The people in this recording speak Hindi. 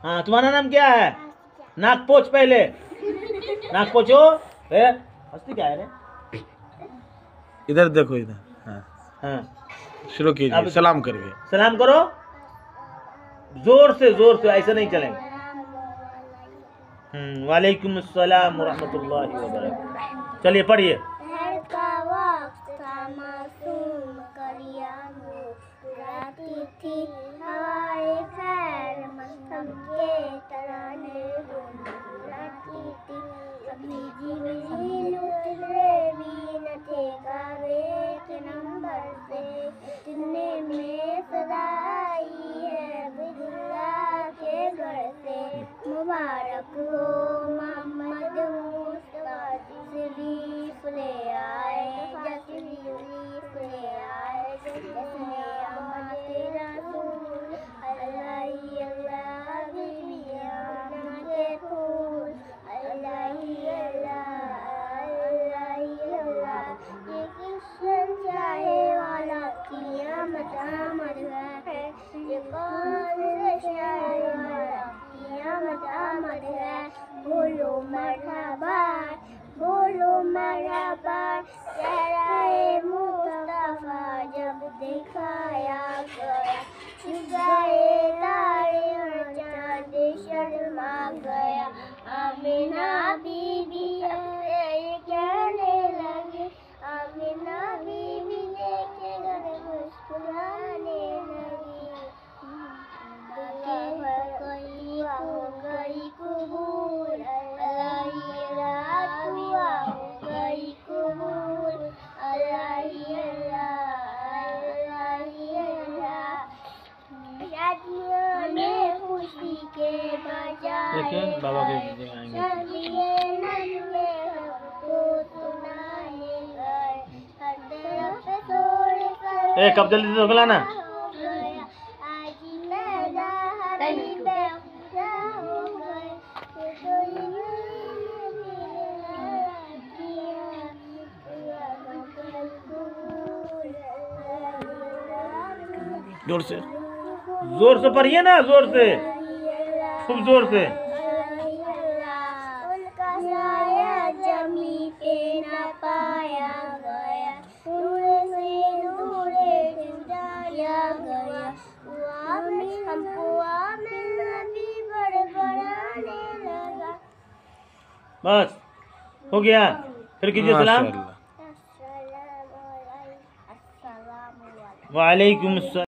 हाँ, तुम्हारा नाम क्या है? नाक पोछ पहले, नाक पोछो। हंसती क्या है रे? इधर देखो इधर। हाँ हाँ, शुरू कीजिए सलाम करके। सलाम करो जोर से, ऐसा नहीं चलेगा। वालेकुम अस्सलाम व रहमतुल्लाहि व बरकातहू। चलिए पढ़िए। मुबारक हो मोहम्मद मुस्तफा तशरीफ ले आए, तशरीफ ले आए, तेरा रसूल अल्लाह ही अल्लाह बीबियां के फूल अल्लाह ही अल्लाह अल्लाह ही अल्लाह। ये कृष्ण चाहे वाला क़यामत आमद है, ये कौन चाहे वाला क़यामत आमद है। बोलो मरहबा, बोलो मरहबा, चेहरा-ए मुस्तफा जब दिखाया गया, छुपाए तारे और चाँद शर्मा गया। आमिना बीबी ये कहने लगी, आमिना बीबी देखे घर मुस्कुराने लगी। हो गई कबूल अल्लाह ही रात हुआ, हो गई कबूल अल्लाह ही अल्लाह अल्लाह ही अल्लाह। शादियों में खुशी के बजाय बाबा के सुनाए गए, हर तरफ थोड़े कब जल्दी से खिलाना। जोर से पढ़िए ना, जोर से, खूब जोर से। उनका साया जमी पे न पाया गया, उनसे दूरे छुड़ाया गया। हमको आमिर नबी बड़बड़ाने लगा। बस हो गया, फिर कीजिए सलाम। माशाअल्लाह। वालेकुम अस्सलाम।